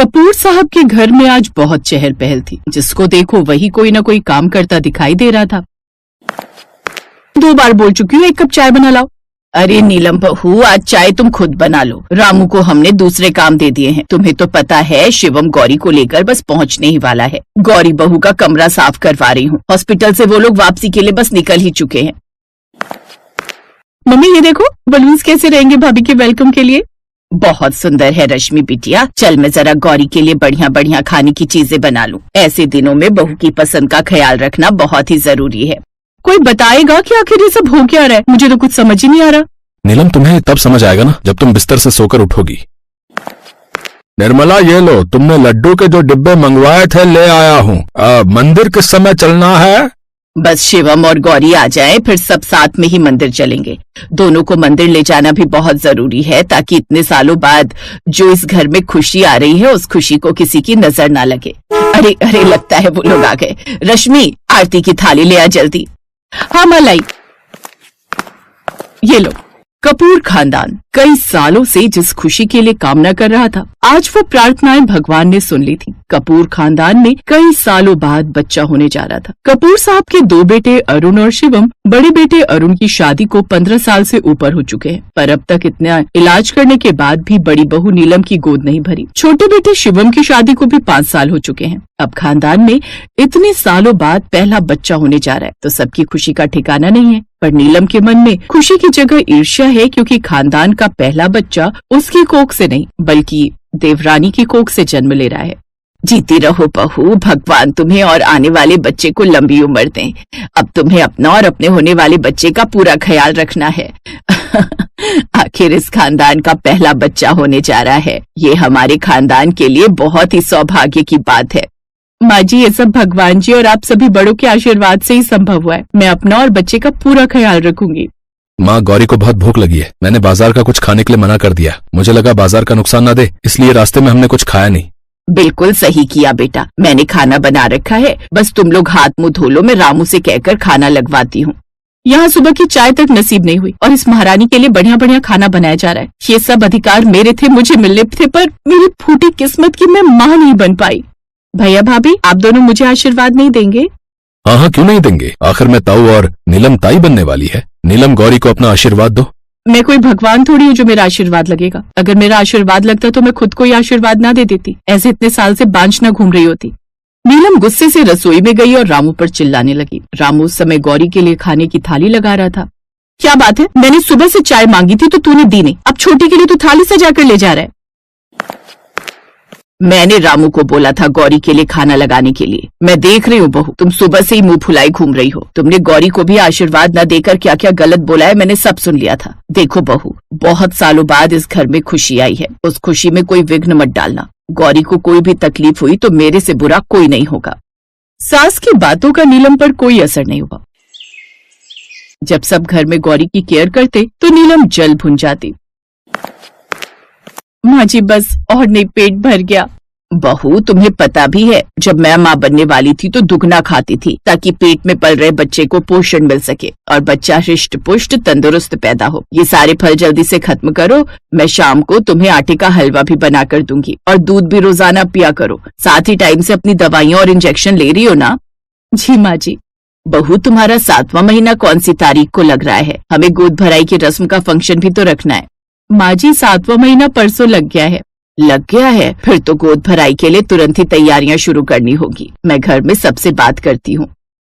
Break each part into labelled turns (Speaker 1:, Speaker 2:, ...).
Speaker 1: कपूर साहब के घर में आज बहुत चहल पहल थी। जिसको देखो वही कोई ना कोई काम करता दिखाई दे रहा था। 2 बार बोल चुकी हूँ 1 कप चाय बना लाओ। अरे नीलम बहू, आज चाय तुम खुद बना लो। रामू को हमने दूसरे काम दे दिए हैं। तुम्हें तो पता है शिवम गौरी को लेकर बस पहुंचने ही वाला है। गौरी बहू का कमरा साफ करवा रही हूँ। हॉस्पिटल से वो लोग वापसी के लिए बस निकल ही चुके हैं। मम्मी ये देखो बलून्स कैसे रहेंगे भाभी के वेलकम के लिए। बहुत सुंदर है रश्मि बिटिया। चल मैं जरा गौरी के लिए बढ़िया बढ़िया खाने की चीजें बना लूं। ऐसे दिनों में बहू की पसंद का ख्याल रखना बहुत ही जरूरी है। कोई बताएगा कि आखिर ये सब हो क्या रहा है? मुझे तो कुछ समझ ही नहीं आ रहा।
Speaker 2: नीलम, तुम्हें तब समझ आएगा ना जब तुम बिस्तर से सोकर उठोगी। निर्मला, ये लो, तुमने लड्डू के जो डिब्बे मंगवाए थे ले आया हूँ। मंदिर किस समय चलना है?
Speaker 1: बस शिवम और गौरी आ जाएं, फिर सब साथ में ही मंदिर चलेंगे। दोनों को मंदिर ले जाना भी बहुत जरूरी है ताकि इतने सालों बाद जो इस घर में खुशी आ रही है उस खुशी को किसी की नजर ना लगे। अरे अरे, लगता है वो लोग आ गए। रश्मि, आरती की थाली ले आ जल्दी। हाँ मलाई। ये लो। कपूर खानदान कई सालों से जिस खुशी के लिए कामना कर रहा था, आज वो प्रार्थनाएं भगवान ने सुन ली थी। कपूर खानदान में कई सालों बाद बच्चा होने जा रहा था। कपूर साहब के 2 बेटे अरुण और शिवम, बड़े बेटे अरुण की शादी को 15 साल से ऊपर हो चुके हैं, पर अब तक इतना इलाज करने के बाद भी बड़ी बहू नीलम की गोद नहीं भरी। छोटे बेटे शिवम की शादी को भी 5 साल हो चुके हैं। अब खानदान में इतने सालों बाद पहला बच्चा होने जा रहा है तो सबकी खुशी का ठिकाना नहीं है। पर नीलम के मन में खुशी की जगह ईर्ष्या है, क्योंकि खानदान का पहला बच्चा उसकी कोख से नहीं बल्कि देवरानी की कोख से जन्म ले रहा है। जीती रहो बहू, भगवान तुम्हें और आने वाले बच्चे को लंबी उम्र दें। अब तुम्हें अपना और अपने होने वाले बच्चे का पूरा ख्याल रखना है। आखिर इस खानदान का पहला बच्चा होने जा रहा है। ये हमारे खानदान के लिए बहुत ही सौभाग्य की बात है। माँ जी, ये सब भगवान जी और आप सभी बड़ों के आशीर्वाद से ही संभव हुआ है। मैं अपना और बच्चे का पूरा ख्याल रखूंगी।
Speaker 2: माँ, गौरी को बहुत भूख लगी है। मैंने बाजार का कुछ खाने के लिए मना कर दिया। मुझे लगा बाजार का नुकसान ना दे, इसलिए रास्ते में हमने कुछ खाया नहीं।
Speaker 1: बिल्कुल सही किया बेटा, मैंने खाना बना रखा है। बस तुम लोग हाथ मुंह धो लो, मैं रामू से कहकर खाना लगवाती हूँ। यहाँ सुबह की चाय तक नसीब नहीं हुई और इस महारानी के लिए बढ़िया बढ़िया खाना बनाया जा रहा है। ये सब अधिकार मेरे थे, मुझे मिलने थे, पर मेरी फूटी किस्मत की मैं माँ नहीं बन पाई। भैया भाभी, आप दोनों मुझे आशीर्वाद नहीं देंगे?
Speaker 2: हाँ हाँ, क्यों नहीं देंगे। आखिर में ताऊ और नीलम ताई बनने वाली है। नीलम, गौरी को अपना आशीर्वाद दो।
Speaker 1: मैं कोई भगवान थोड़ी हूँ जो मेरा आशीर्वाद लगेगा। अगर मेरा आशीर्वाद लगता तो मैं खुद को ही आशीर्वाद ना दे देती। ऐसे इतने साल से बांझ ना घूम रही होती। नीलम गुस्से से रसोई में गई और रामू पर चिल्लाने लगी। रामू उस समय गौरी के लिए खाने की थाली लगा रहा था। क्या बात है, मैंने सुबह से चाय मांगी थी तो तूने दी नहीं। अब छोटी के लिए तो थाली सजा कर ले जा रहा है। मैंने रामू को बोला था गौरी के लिए खाना लगाने के लिए। मैं देख रही हूँ बहू, तुम सुबह से ही मुंह फुलाई घूम रही हो। तुमने गौरी को भी आशीर्वाद न देकर क्या क्या गलत बोला है, मैंने सब सुन लिया था। देखो बहू, बहुत सालों बाद इस घर में खुशी आई है, उस खुशी में कोई विघ्न मत डालना। गौरी को कोई भी तकलीफ हुई तो मेरे से बुरा कोई नहीं होगा। सास की बातों का नीलम पर कोई असर नहीं हुआ। जब सब घर में गौरी की केयर करते तो नीलम जल भुन जाती। माँ जी बस और नहीं, पेट भर गया। बहू, तुम्हें पता भी है जब मैं माँ बनने वाली थी तो दुगना खाती थी ताकि पेट में पल रहे बच्चे को पोषण मिल सके और बच्चा हृष्ट पुष्ट तंदुरुस्त पैदा हो। ये सारे फल जल्दी से खत्म करो। मैं शाम को तुम्हें आटे का हलवा भी बना कर दूंगी और दूध भी रोजाना पिया करो। साथ ही टाइम से अपनी दवाइयाँ और इंजेक्शन ले रही हो ना? जी माँ जी। बहू, तुम्हारा 7वां महीना कौन सी तारीख को लग रहा है? हमें गोद भराई की रस्म का फंक्शन भी तो रखना है। माँ जी, 7वां महीना परसों लग गया है। लग गया है? फिर तो गोद भराई के लिए तुरंत ही तैयारियां शुरू करनी होगी। मैं घर में सबसे बात करती हूँ।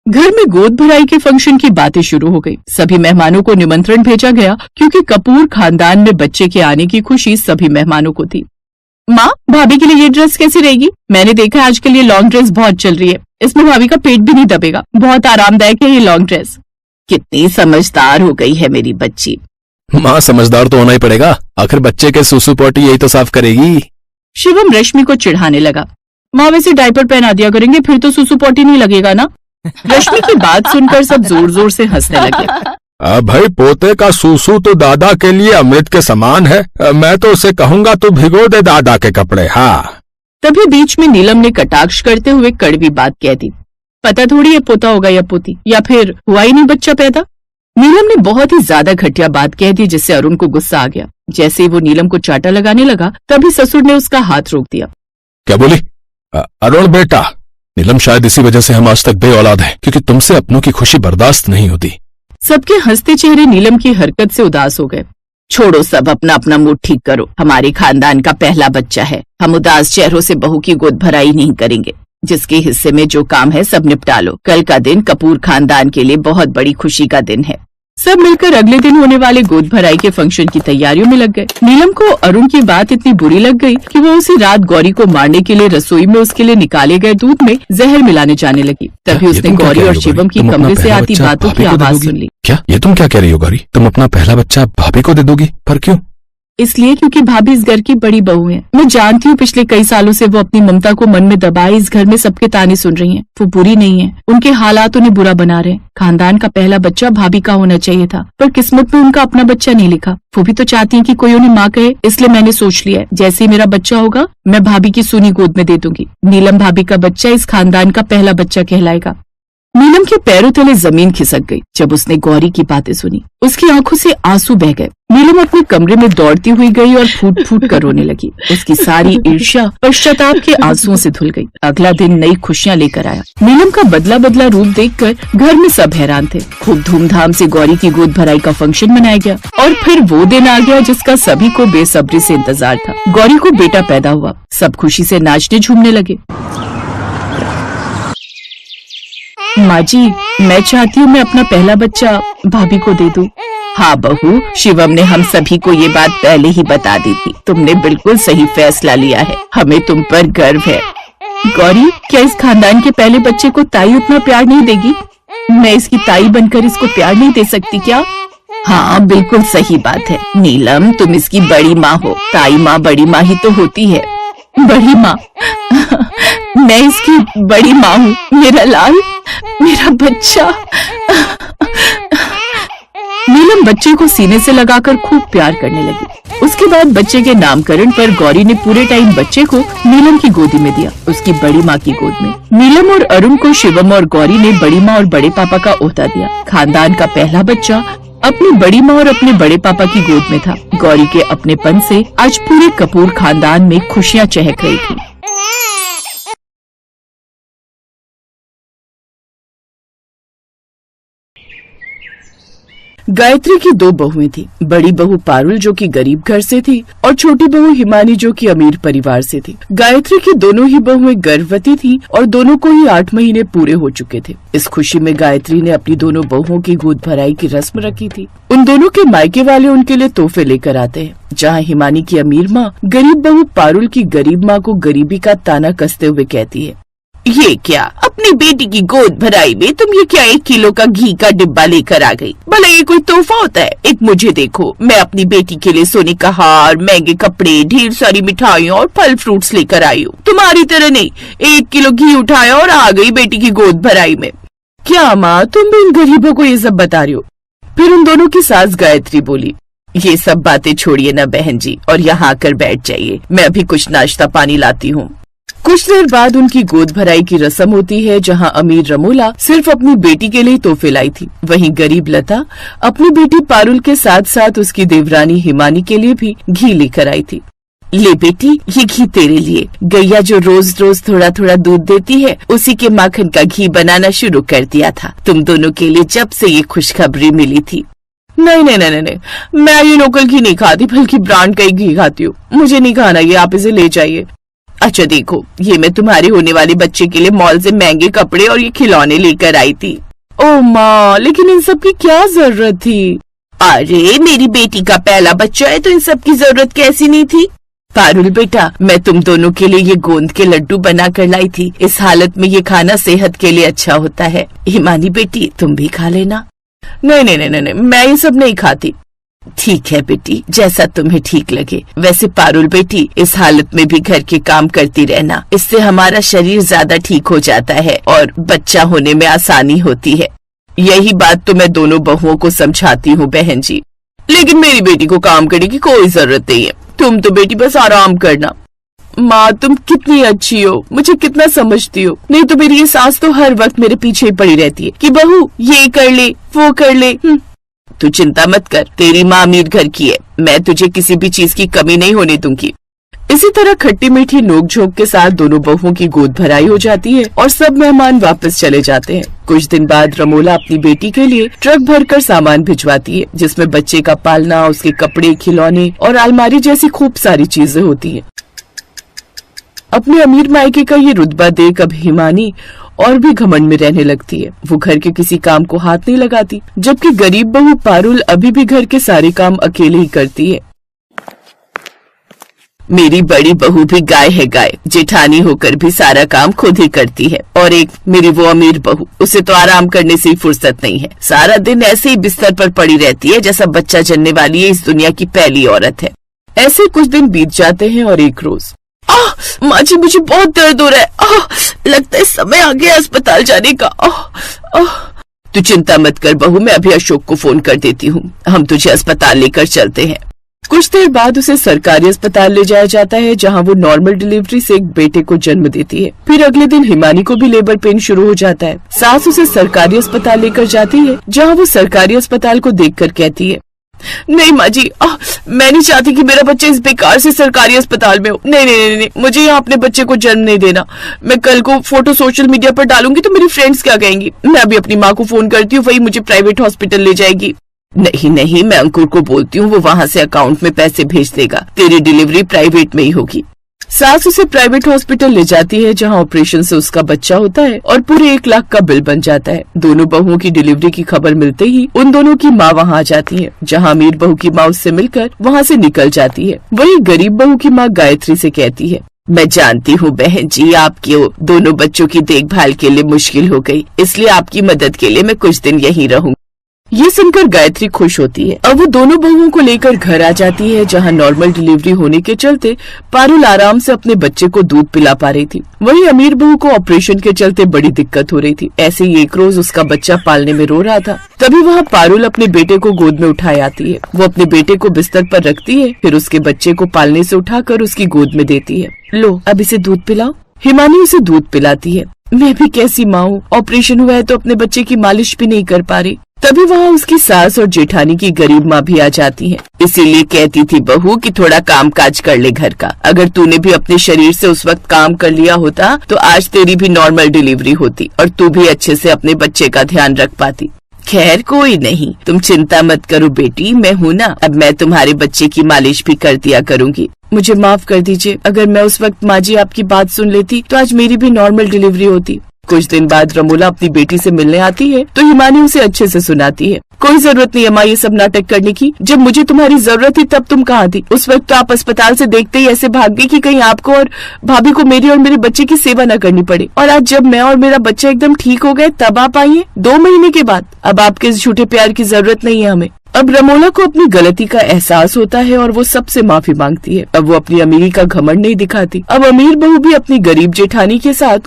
Speaker 1: घर में गोद भराई के फंक्शन की बातें शुरू हो गई। सभी मेहमानों को निमंत्रण भेजा गया क्योंकि कपूर खानदान में बच्चे के आने की खुशी सभी मेहमानों को थी। माँ, भाभी के लिए ये ड्रेस कैसी रहेगी? मैंने देखा है आजकल ये लॉन्ग ड्रेस बहुत चल रही है। इसमें भाभी का पेट भी नहीं दबेगा। बहुत आरामदायक है ये लॉन्ग ड्रेस। कितनी समझदार हो गई है मेरी बच्ची।
Speaker 2: माँ, समझदार तो होना ही पड़ेगा। आखिर बच्चे के सुसु पोटी यही तो साफ करेगी।
Speaker 1: शिवम रश्मि को चिढ़ाने लगा। माँ, वैसे डायपर पहना दिया करेंगे, फिर तो सुसु पोटी नहीं लगेगा ना? रश्मि की बात सुनकर सब जोर जोर से हंसने लगे।
Speaker 2: भाई, पोते का सुसु तो दादा के लिए अमृत के समान है। मैं तो उसे कहूँगा तू भिगो दे दादा के कपड़े। हाँ।
Speaker 1: तभी बीच में नीलम ने कटाक्ष करते हुए कड़वी बात कह दी। पता थोड़ी है पोता होगा या पोती, या फिर हुआ ही नहीं बच्चा पैदा। नीलम ने बहुत ही ज्यादा घटिया बात कह दी जिससे अरुण को गुस्सा आ गया। जैसे ही वो नीलम को चाटा लगाने लगा तभी ससुर ने उसका हाथ रोक दिया।
Speaker 2: क्या बोली? अरुण बेटा, नीलम शायद इसी वजह से हम आज तक बे औलाद हैं, क्योंकि तुमसे अपनों की खुशी बर्दाश्त नहीं होती।
Speaker 1: सबके हंसते चेहरे नीलम की हरकत से उदास हो गए। छोड़ो, सब अपना अपना मूड ठीक करो। हमारे खानदान का पहला बच्चा है, हम उदास चेहरों से बहू की गोद भराई नहीं करेंगे। जिसके हिस्से में जो काम है सब निपटा लो। कल का दिन कपूर खानदान के लिए बहुत बड़ी खुशी का दिन है। सब मिलकर अगले दिन होने वाले गोद भराई के फंक्शन की तैयारियों में लग गए। नीलम को अरुण की बात इतनी बुरी लग गई कि वो उसी रात गौरी को मारने के लिए रसोई में उसके लिए निकाले गए दूध में जहर मिलाने जाने लगी। तभी उसने गौरी और शिवम की कमरे से आती बातों की आवाज सुन ली।
Speaker 2: क्या ये तुम क्या कह रही हो गौरी? तुम अपना पहला बच्चा भाभी को दे दोगी? पर क्यों?
Speaker 1: इसलिए क्योंकि भाभी इस घर की बड़ी बहू है। मैं जानती हूँ पिछले कई सालों से वो अपनी ममता को मन में दबाए इस घर में सबके ताने सुन रही हैं। वो बुरी नहीं है, उनके हालात उन्हें बुरा बना रहे हैं। खानदान का पहला बच्चा भाभी का होना चाहिए था, पर किस्मत में उनका अपना बच्चा नहीं लिखा। वो भी तो चाहती हैं कि कोई उन्हें माँ कहे, इसलिए मैंने सोच लिया है जैसे ही मेरा बच्चा होगा मैं भाभी की सूनी गोद में दे दूंगी। नीलम भाभी का बच्चा इस खानदान का पहला बच्चा कहलाएगा। नीलम के पैरों तले जमीन खिसक गई जब उसने गौरी की बातें सुनी। उसकी आंखों से आंसू बह गए। नीलम अपने कमरे में दौड़ती हुई गई और फूट फूट कर रोने लगी। उसकी सारी ईर्ष्या पश्चाताप के आंसुओं से धुल गई। अगला दिन नई खुशियां लेकर आया। नीलम का बदला बदला रूप देखकर घर में सब हैरान थे। खूब धूमधाम से गौरी की गोद भराई का फंक्शन मनाया गया और फिर वो दिन आ गया जिसका सभी को बेसब्री से इंतजार था। गौरी को बेटा पैदा हुआ। सब खुशी से नाचने झूमने लगे। माँ जी, मैं चाहती हूँ मैं अपना पहला बच्चा भाभी को दे दूँ। हाँ बहू, शिवम ने हम सभी को ये बात पहले ही बता दी थी। तुमने बिल्कुल सही फैसला लिया है, हमें तुम पर गर्व है। गौरी, क्या इस खानदान के पहले बच्चे को ताई उतना प्यार नहीं देगी? मैं इसकी ताई बनकर इसको प्यार नहीं दे सकती क्या? हाँ बिल्कुल सही बात है नीलम, तुम इसकी बड़ी माँ हो। ताई माँ बड़ी माँ ही तो होती है। बड़ी माँ? मैं इसकी बड़ी माँ हूँ। मेरा लाल, मेरा बच्चा। नीलम बच्चे को सीने से लगाकर खूब प्यार करने लगी। उसके बाद बच्चे के नामकरण पर गौरी ने पूरे टाइम बच्चे को नीलम की गोदी में दिया, उसकी बड़ी माँ की गोद में। नीलम और अरुण को शिवम और गौरी ने बड़ी माँ और बड़े पापा का ओहदा दिया। खानदान का पहला बच्चा अपनी बड़ी माँ और अपने बड़े पापा की गोद में था। गौरी के अपनेपन से आज पूरे कपूर खानदान में खुशियाँ चहक रही थी। गायत्री की दो बहुएं थी। बड़ी बहू पारुल जो कि गरीब घर से थी और छोटी बहू हिमानी जो कि अमीर परिवार से थी। गायत्री की दोनों ही बहुएं गर्भवती थी और दोनों को ही 8 महीने पूरे हो चुके थे। इस खुशी में गायत्री ने अपनी दोनों बहुओं की गोद भराई की रस्म रखी थी। उन दोनों के मायके वाले उनके लिए तोहफे लेकर आते हैं। जहाँ हिमानी की अमीर माँ गरीब बहू पारुल की गरीब माँ को गरीबी का ताना कसते हुए कहती है, ये क्या, अपनी बेटी की गोद भराई में तुम ये क्या 1 किलो का घी का डिब्बा लेकर आ गई? भला ये कोई तोहफा होता है? एक मुझे देखो, मैं अपनी बेटी के लिए सोने का हार, महंगे कपड़े, ढेर सारी मिठाइयों और फल फ्रूट्स लेकर आई हूँ। तुम्हारी तरह नहीं 1 किलो घी उठाया और आ गई बेटी की गोद भराई में। क्या माँ, तुम भी इन गरीबों को ये सब बता रही हो? फिर उन दोनों की सास गायत्री बोली, ये सब बातें छोड़िए ना बहन जी और यहाँ आकर बैठ जाइए, मैं अभी कुछ नाश्ता पानी लाती हूँ। कुछ देर बाद उनकी गोद भराई की रस्म होती है, जहां अमीर रमोला सिर्फ अपनी बेटी के लिए तोहफे लाई थी। वहीं गरीब लता अपनी बेटी पारुल के साथ साथ उसकी देवरानी हिमानी के लिए भी घी लेकर आई थी। ले बेटी, ये घी तेरे लिए। गैया जो रोज रोज थोड़ा थोड़ा दूध देती है, उसी के माखन का घी बनाना शुरू कर दिया था। तुम दोनों के लिए जब से ये खुशखबरी मिली थी। नहीं नहीं नहीं नहीं, मैं ये लोकल घी नहीं खाती, बल्कि ब्रांड का ही घी खाती हूँ। मुझे नहीं खाना ये, आप इसे ले जाइए। अच्छा देखो, ये मैं तुम्हारे होने वाले बच्चे के लिए मॉल से महंगे कपड़े और ये खिलौने लेकर आई थी। ओ माँ, लेकिन इन सब की क्या जरूरत थी? अरे मेरी बेटी का पहला बच्चा है तो इन सब की जरूरत कैसी नहीं थी? पारुल बेटा, मैं तुम दोनों के लिए ये गोंद के लड्डू बना कर लाई थी। इस हालत में ये खाना सेहत के लिए अच्छा होता है। हिमानी बेटी, तुम भी खा लेना। नहीं नहीं नहीं नहीं, मैं ये सब नहीं खाती। ठीक है बेटी, जैसा तुम्हें ठीक लगे। वैसे पारुल बेटी, इस हालत में भी घर के काम करती रहना, इससे हमारा शरीर ज्यादा ठीक हो जाता है और बच्चा होने में आसानी होती है। यही बात तो मैं दोनों बहुओं को समझाती हूँ बहन जी, लेकिन मेरी बेटी को काम करने की कोई जरूरत नहीं है। तुम तो बेटी बस आराम करना। माँ, तुम कितनी अच्छी हो, मुझे कितना समझती हो। नहीं तो मेरी ये सास तो हर वक्त मेरे पीछे ही पड़ी रहती है कि बहू ये कर ले, वो कर ले। तू चिंता मत कर, तेरी माँ अमीर घर की है, मैं तुझे किसी भी चीज की कमी नहीं होने दूंगी। इसी तरह खट्टी मीठी नोक-झोंक के साथ दोनों बहुओं की गोद भराई हो जाती है और सब मेहमान वापस चले जाते हैं। कुछ दिन बाद रमोला अपनी बेटी के लिए ट्रक भरकर सामान भिजवाती है, जिसमें बच्चे का पालना, उसके कपड़े, खिलौने और अलमारी जैसी खूब सारी चीजें होती हैं। अपने अमीर मायके का ये रुतबा देख अब हिमानी और भी घमंड में रहने लगती है। वो घर के किसी काम को हाथ नहीं लगाती, जबकि गरीब बहू पारुल अभी भी घर के सारे काम अकेले ही करती है। मेरी बड़ी बहू भी गाय है गाय, जेठानी होकर भी सारा काम खुद ही करती है। और एक मेरी वो अमीर बहू, उसे तो आराम करने से ही फुर्सत नहीं है। सारा दिन ऐसे ही बिस्तर पर पड़ी रहती है जैसा बच्चा जन्ने वाली है इस दुनिया की पहली औरत है। ऐसे कुछ दिन बीत जाते हैं और एक रोज, माँ जी मुझे बहुत दर्द हो रहा है, लगता है समय आ गया अस्पताल जाने का। तू चिंता मत कर बहू, मैं अभी अशोक को फोन कर देती हूँ, हम तुझे अस्पताल लेकर चलते हैं। कुछ देर बाद उसे सरकारी अस्पताल ले जाया जाता है, जहाँ वो नॉर्मल डिलीवरी से एक बेटे को जन्म देती है। फिर अगले दिन हिमानी को भी लेबर पेन शुरू हो जाता है। सास उसे सरकारी अस्पताल लेकर जाती है, जहाँ वो सरकारी अस्पताल को देखकर कहती है, नहीं माँ जी, मैं नहीं चाहती कि मेरा बच्चा इस बेकार से सरकारी अस्पताल में हो। नहीं नहीं नहीं, नहीं मुझे यहाँ अपने बच्चे को जन्म नहीं देना। मैं कल को फोटो सोशल मीडिया पर डालूंगी तो मेरी फ्रेंड्स क्या कहेंगी। मैं अभी अपनी माँ को फोन करती हूँ, वही मुझे प्राइवेट हॉस्पिटल ले जाएगी। नहीं नहीं, मैं अंकुर को बोलती हूँ, वो वहाँ से अकाउंट में पैसे भेज देगा, तेरी डिलीवरी प्राइवेट में ही होगी। सास उसे प्राइवेट हॉस्पिटल ले जाती है, जहाँ ऑपरेशन से उसका बच्चा होता है और पूरे 1 लाख का बिल बन जाता है। दोनों बहुओं की डिलीवरी की खबर मिलते ही उन दोनों की माँ वहाँ आ जाती है, जहाँ अमीर बहू की माँ उससे मिलकर वहाँ से निकल जाती है। वही गरीब बहू की माँ गायत्री से कहती है, मैं जानती हूँ बहन जी, आपकी दोनों बच्चों की देखभाल के लिए मुश्किल हो गई, इसलिए आपकी मदद के लिए मैं कुछ दिन यहीं रहूँगी। ये सुनकर गायत्री खुश होती है। अब वो दोनों बहुओं को लेकर घर आ जाती है, जहाँ नॉर्मल डिलीवरी होने के चलते पारुल आराम से अपने बच्चे को दूध पिला पा रही थी। वहीं अमीर बहू को ऑपरेशन के चलते बड़ी दिक्कत हो रही थी। ऐसे ही एक रोज उसका बच्चा पालने में रो रहा था, तभी वहाँ पारुल अपने बेटे को गोद में उठाए आती है। वो अपने बेटे को बिस्तर पर रखती है, फिर उसके बच्चे को पालने से उठाकर उसकी गोद में देती है। लो अब इसे दूध पिलाओ। हिमानी उसे दूध पिलाती है। मैं भी कैसी माँ हूँ, ऑपरेशन हुआ है तो अपने बच्चे की मालिश भी नहीं कर पा रही। तभी वहाँ उसकी सास और जेठानी की गरीब माँ भी आ जाती है। इसीलिए कहती थी बहू कि थोड़ा काम काज कर ले घर का। अगर तूने भी अपने शरीर से उस वक्त काम कर लिया होता तो आज तेरी भी नॉर्मल डिलीवरी होती और तू भी अच्छे से अपने बच्चे का ध्यान रख पाती। खैर कोई नहीं, तुम चिंता मत करो बेटी, मैं हूँ ना, अब मैं तुम्हारे बच्चे की मालिश भी कर दिया करूँगी। मुझे माफ कर दीजिए, अगर मैं उस वक्त माँ जी आपकी बात सुन लेती तो आज मेरी भी नॉर्मल डिलीवरी होती। कुछ दिन बाद रमोला अपनी बेटी से मिलने आती है तो हिमानी उसे अच्छे से सुनाती है। कोई जरूरत नहीं है माँ ये सब नाटक करने की, जब मुझे तुम्हारी जरूरत थी तब तुम कहाँ थी? उस वक्त तो आप अस्पताल से देखते ही ऐसे भाग गई कि कहीं आपको और भाभी को मेरी और मेरे बच्चे की सेवा न करनी पड़े। और आज जब मैं और मेरा बच्चा एकदम ठीक हो गए तब आप आई हैं 2 महीने के बाद। अब आपके इस झूठे प्यार की जरूरत नहीं है हमें। अब रमोला को अपनी गलती का एहसास होता है और वो सबसे माफी मांगती है। अब वो अपनी अमीरी का घमंड नहीं दिखाती। अब अमीर बहू भी अपनी गरीब जेठानी के साथ